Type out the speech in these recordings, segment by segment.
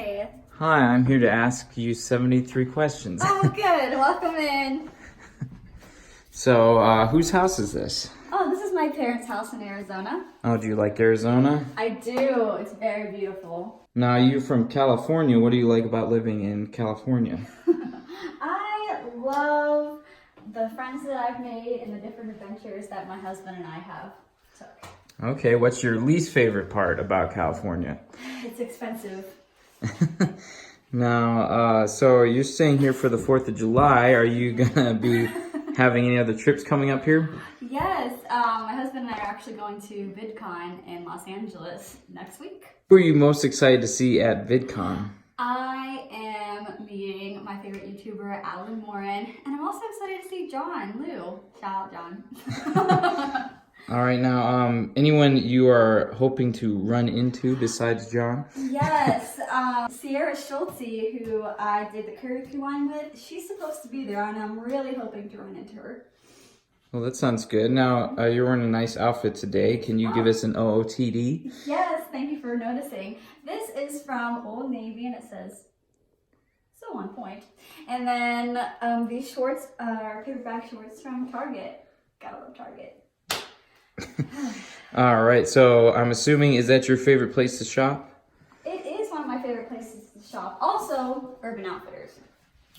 Hi. Hi, I'm here to ask you 73 questions. Oh, good. Welcome in. So, whose house is this? Oh, this is my parents' house in Arizona. Oh, do you like Arizona? I do. It's very beautiful. Now, you're from California. What do you like about living in California? I love the friends that I've made and the different adventures that my husband and I have. So. Okay, what's your least favorite part about California? It's expensive. Now, so you're staying here for the 4th of July. Are you gonna be having any other trips coming up here? Yes, my husband and I are actually going to VidCon in Los Angeles next week. Who are you most excited to see at VidCon? I am meeting my favorite YouTuber, Alan Morin, and I'm also excited to see John Liu. Shout out, John. All right, now, anyone you are hoping to run into besides John? Yes, Sierra Schulte, who I did the karaoke line with, she's supposed to be there, and I'm really hoping to run into her. Well, that sounds good. Now, you're wearing a nice outfit today. Can you give us an OOTD? Yes, thank you for noticing. This is from Old Navy, and it says, so on point. And then these shorts are paperback shorts from Target. Gotta love Target. All right, so I'm assuming, is that your favorite place to shop? It is one of my favorite places to shop. Also, Urban Outfitters.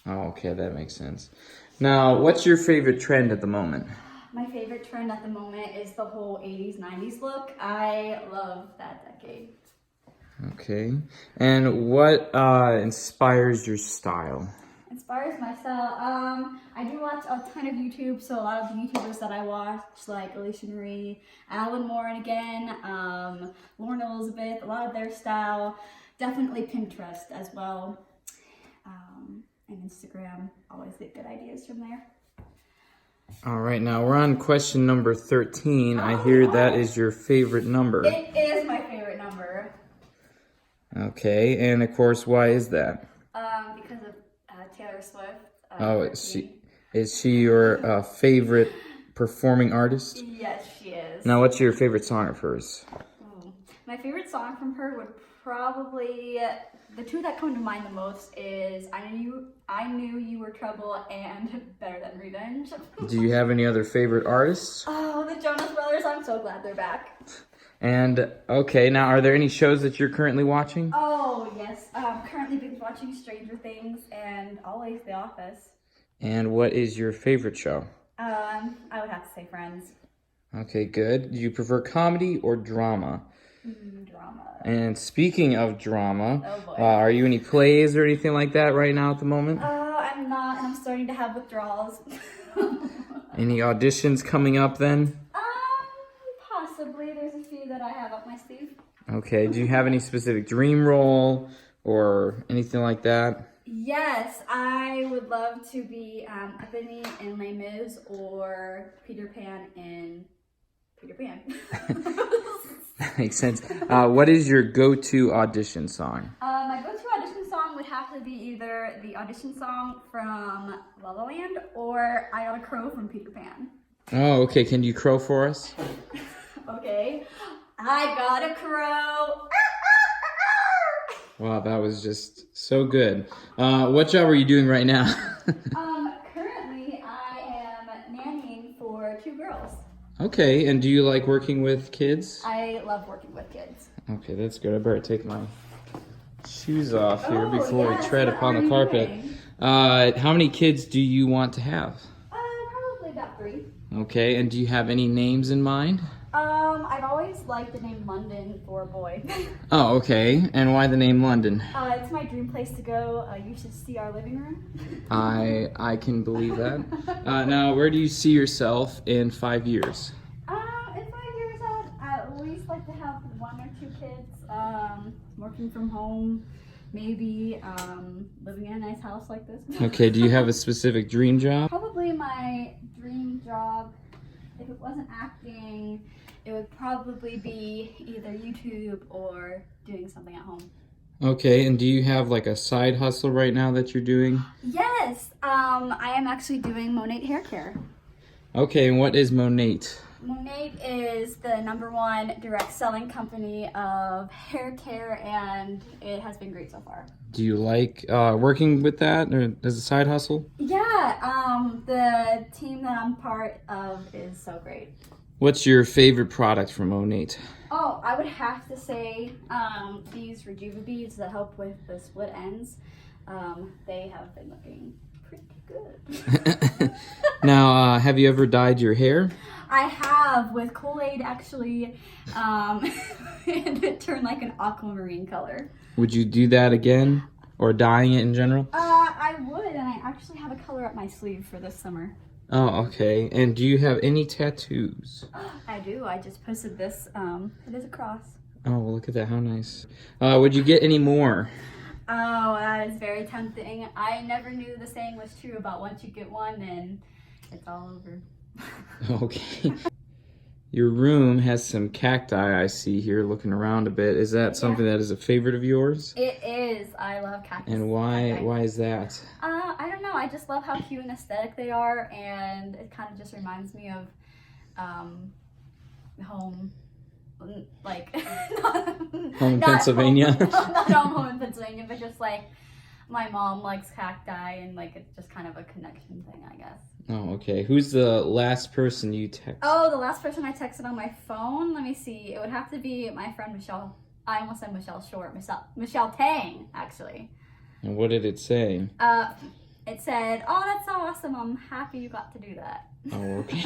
Oh, okay, that makes sense. Now, what's your favorite trend at the moment? My favorite trend at the moment is the whole 80s, 90s look. I love that decade. Okay, and what inspires your style? Inspires my style. I do watch a ton of YouTube, so a lot of the YouTubers that I watch, like Alicia Marie, Alan Morin again, Lauren Elizabeth, a lot of their style. Definitely Pinterest as well, and Instagram. Always get good ideas from there. All right, now we're on question number 13. I hear that is your favorite number. It is my favorite number. Okay, and of course, why is that? Because of Taylor Swift. Oh, is she your favorite performing artist? Yes, she is. Now, what's your favorite song of hers? My favorite song from her would probably, the two that come to mind the most is I Knew You Were Trouble and Better Than Revenge. Do you have any other favorite artists? Oh, the Jonas Brothers. I'm so glad they're back. And, okay, now are there any shows that you're currently watching? Oh, yes. Currently been watching Stranger Things and always The Office. And what is your favorite show? I would have to say Friends. Okay, good. Do you prefer comedy or drama? Drama. And speaking of drama, Oh boy. are you any plays or anything like that right now at the moment? I'm not, and I'm starting to have withdrawals. Any auditions coming up then? Possibly. There's a few that I have up my sleeve. Okay, do you have any specific dream role or anything like that? Yes, I would love to be Ebony in Les Mis or Peter Pan in Peter Pan. That makes sense. What is your go-to audition song? My go-to audition song would have to be either the audition song from La La Land or I Got a Crow from Peter Pan. Oh, okay. Can you crow for us? Okay. I got a crow. Wow, that was just so good. What job are you doing right now? Currently I am nannying for 2 girls. Okay, and do you like working with kids? I love working with kids. Okay, that's good. I better take my shoes off here before yes, we tread what upon are the you carpet. doing? How many kids do you want to have? Probably about 3. Okay, and do you have any names in mind? I've always liked the name London for a boy. Oh, okay. And why the name London? It's my dream place to go. You should see our living room. I can believe that. Now, where do you see yourself in 5 years? In 5 years, I'd at least like to have 1 or 2 kids. Working from home, maybe living in a nice house like this. Okay, do you have a specific dream job? Probably my dream job, if it wasn't acting, it would probably be either YouTube or doing something at home. Okay, and do you have like a side hustle right now that you're doing? Yes, I am actually doing Monate hair care. Okay, and what is Monate? Monat is the #1 direct selling company of hair care, and it has been great so far. Do you like working with that or as a side hustle? Yeah, the team that I'm part of is so great. What's your favorite product from Monat? Oh, I would have to say these Rejuva beads that help with the split ends. They have been looking pretty good. Now, have you ever dyed your hair? I have, with Kool-Aid actually, and it turned like an aquamarine color. Would you do that again, or dyeing it in general? I would, and I actually have a color up my sleeve for this summer. Oh, okay. And do you have any tattoos? I do. I just posted this. It is a cross. Oh, well, look at that. How nice. Would you get any more? Oh, that is very tempting. I never knew the saying was true about once you get one, then it's all over. Okay. Your room has some cacti I see here looking around a bit. Is that something that is a favorite of yours? It is. I love cactus. And why is that? I don't know. I just love how cute and aesthetic they are, and it kind of just reminds me of home, like Home in Pennsylvania? Not home in Pennsylvania, but just like my mom likes cacti, and like it's just kind of a connection thing, I guess. Oh, okay. Who's the last person you texted? Oh, the last person I texted on my phone? Let me see. It would have to be my friend Michelle. I almost said Michelle Short. Michelle Tang, actually. And what did it say? It said, "Oh, that's so awesome. I'm happy you got to do that." Oh, okay.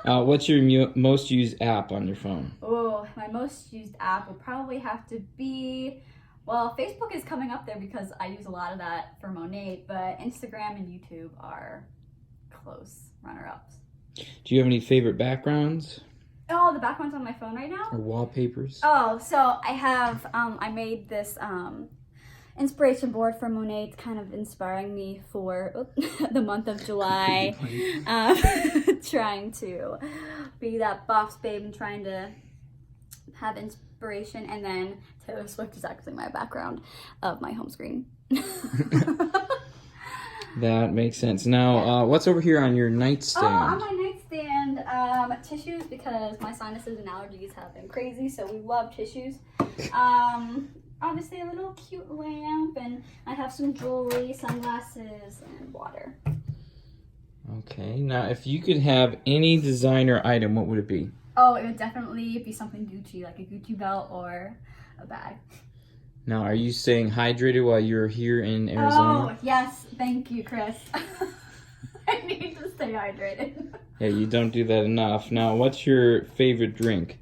What's your most used app on your phone? Oh, my most used app would probably have to be, well, Facebook is coming up there because I use a lot of that for Monat, but Instagram and YouTube are close runner-ups. Do you have any favorite backgrounds? Oh, the background's on my phone right now? Or wallpapers? Oh, so I have, I made this inspiration board for Monat, kind of inspiring me for the month of July. Trying to be that boss babe and trying to have inspiration, and then Taylor Swift is actually my background of my home screen. That makes sense. Now, what's over here on your nightstand? Oh, on my nightstand, tissues, because my sinuses and allergies have been crazy, so we love tissues. Obviously a little cute lamp, and I have some jewelry, sunglasses, and water. Okay, now if you could have any designer item, what would it be? Oh, it would definitely be something Gucci, like a Gucci belt or a bag. Now, are you staying hydrated while you're here in Arizona? Oh, yes. Thank you, Chris. I need to stay hydrated. Yeah, you don't do that enough. Now, what's your favorite drink?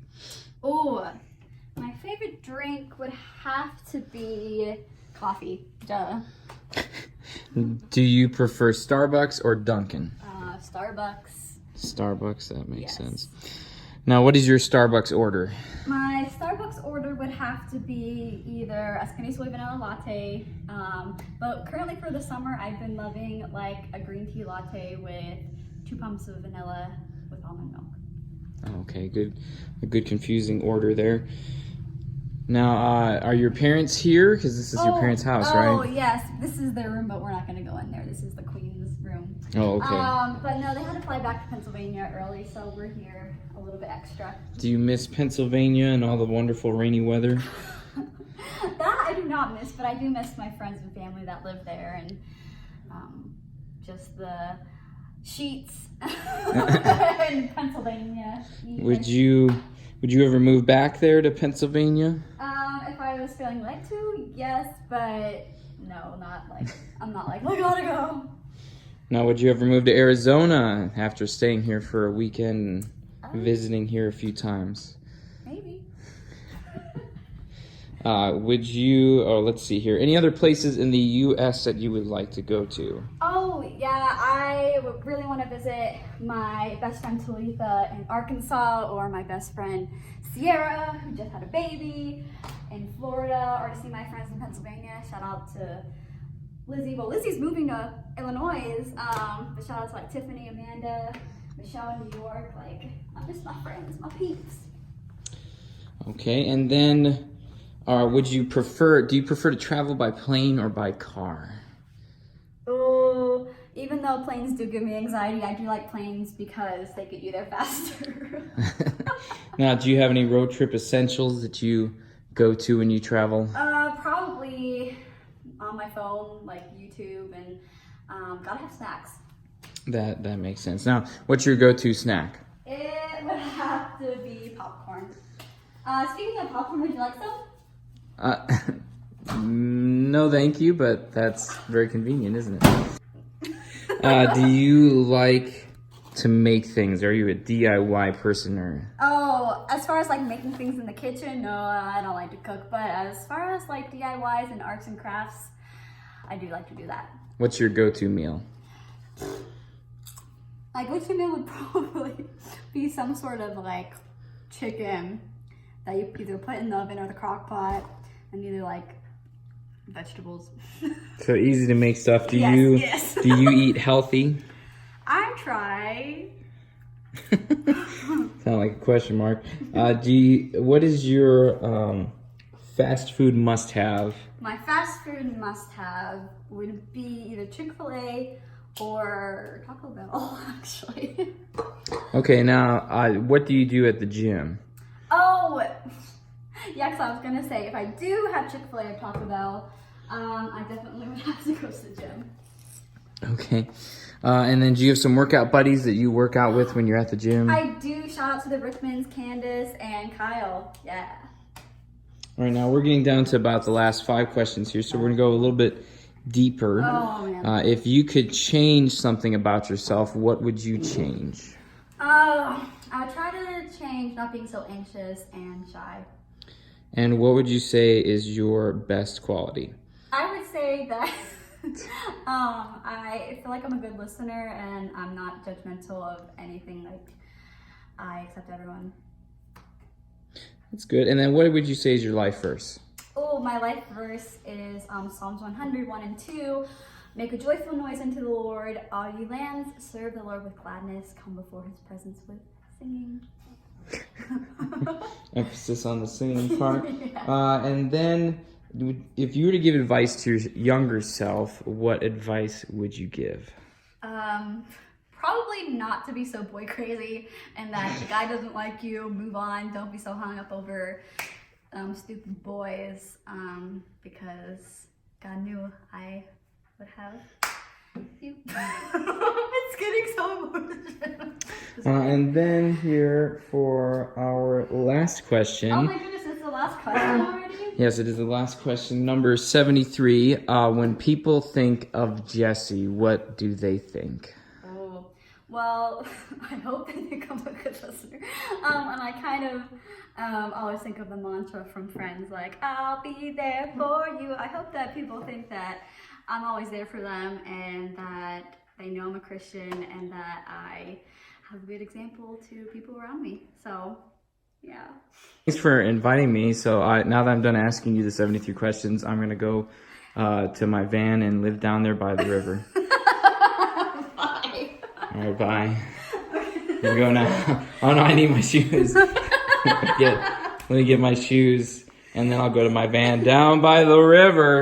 Oh, my favorite drink would have to be coffee. Duh. Do you prefer Starbucks or Dunkin'? Starbucks. Starbucks, that makes sense. Now, what is your Starbucks order? My Starbucks order would have to be either a skinny soy vanilla latte, but currently for the summer, I've been loving like a green tea latte with 2 pumps of vanilla with almond milk. Oh, okay, good. A good confusing order there. Now, are your parents here? Because this is your parents' house, right? Oh, yes. This is their room, but we're not going to go in there. This is the queen's room. Oh, okay. But no, they had to fly back to Pennsylvania early, so we're here a little bit extra. Do you miss Pennsylvania and all the wonderful rainy weather? That I do not miss, but I do miss my friends and family that live there, and just the sheets in Pennsylvania. Would you ever move back there to Pennsylvania? If I was feeling led to, yes, but no, not like, I'm not like, I gotta go. Now, would you ever move to Arizona after staying here for a weekend and visiting here a few times? Maybe. Would you, let's see here, any other places in the U.S. that you would like to go to? Oh, yeah, I would really want to visit my best friend Talitha in Arkansas, or my best friend Sierra, who just had a baby, in Florida, or to see my friends in Pennsylvania. Shout out to Lizzie. Well, Lizzie's moving to Illinois, but shout out to like Tiffany, Amanda, Michelle in New York. Like, I'm just my friends, my peeps. Okay, and then do you prefer to travel by plane or by car? Oh, even though planes do give me anxiety, I do like planes because they get you there faster. Now, do you have any road trip essentials that you go to when you travel? Probably on my phone, like YouTube, and gotta have snacks. That makes sense. Now, what's your go-to snack? It would have to be popcorn. Speaking of popcorn, would you like some? No, thank you, but that's very convenient, isn't it? Do you like to make things? Are you a DIY person or? Oh, as far as like making things in the kitchen, no, I don't like to cook. But as far as like DIYs and arts and crafts, I do like to do that. What's your go-to meal? My go-to meal would probably be some sort of like chicken that you either put in the oven or the crock pot, and either like vegetables. So easy to make stuff. Do Yes. do you eat healthy? I try. Sound like a question mark. What is your fast food must-have? My fast food must-have would be either Chick-fil-A or Taco Bell, actually. Okay, now what do you do at the gym? Oh, yeah, because I was gonna say if I do have Chick-fil-A or Taco Bell, I definitely would have to go to the gym. Okay. And then do you have some workout buddies that you work out with when you're at the gym? I do. Shout out to the Rickmans, Candace, and Kyle. Yeah. All right, now we're getting down to about the last 5 questions here, so we're gonna go a little bit deeper. Oh, man. If you could change something about yourself, what would you change? I try to change not being so anxious and shy. And what would you say is your best quality? I would say that I feel like I'm a good listener and I'm not judgmental of anything. Like, I accept everyone. That's good. And then what would you say is your life verse? Oh, my life verse is Psalms 100, 1 and 2. Make a joyful noise unto the Lord, all ye lands. Serve the Lord with gladness. Come before his presence with singing. Emphasis on the singing part. Yeah. And then if you were to give advice to your younger self, what advice would you give? Probably not to be so boy crazy, and that if the guy doesn't like you, move on. Don't be so hung up over stupid boys, because God knew I would have you. It's getting so emotional. And then here for our last question. Oh my goodness, it's the last question already? Yes, it is the last question, number 73. When people think of Jesse, what do they think? Oh, well, I hope they think I'm a good listener. And I kind of always think of the mantra from Friends, like, I'll be there for you. I hope that people think that I'm always there for them and that they know I'm a Christian and that I have a good example to people around me. So, yeah. Thanks for inviting me. So now that I'm done asking you the 73 questions, I'm going to go to my van and live down there by the river. Bye. All right, bye. Here we go now. Oh no, I need my shoes. Let me get my shoes, and then I'll go to my van down by the river.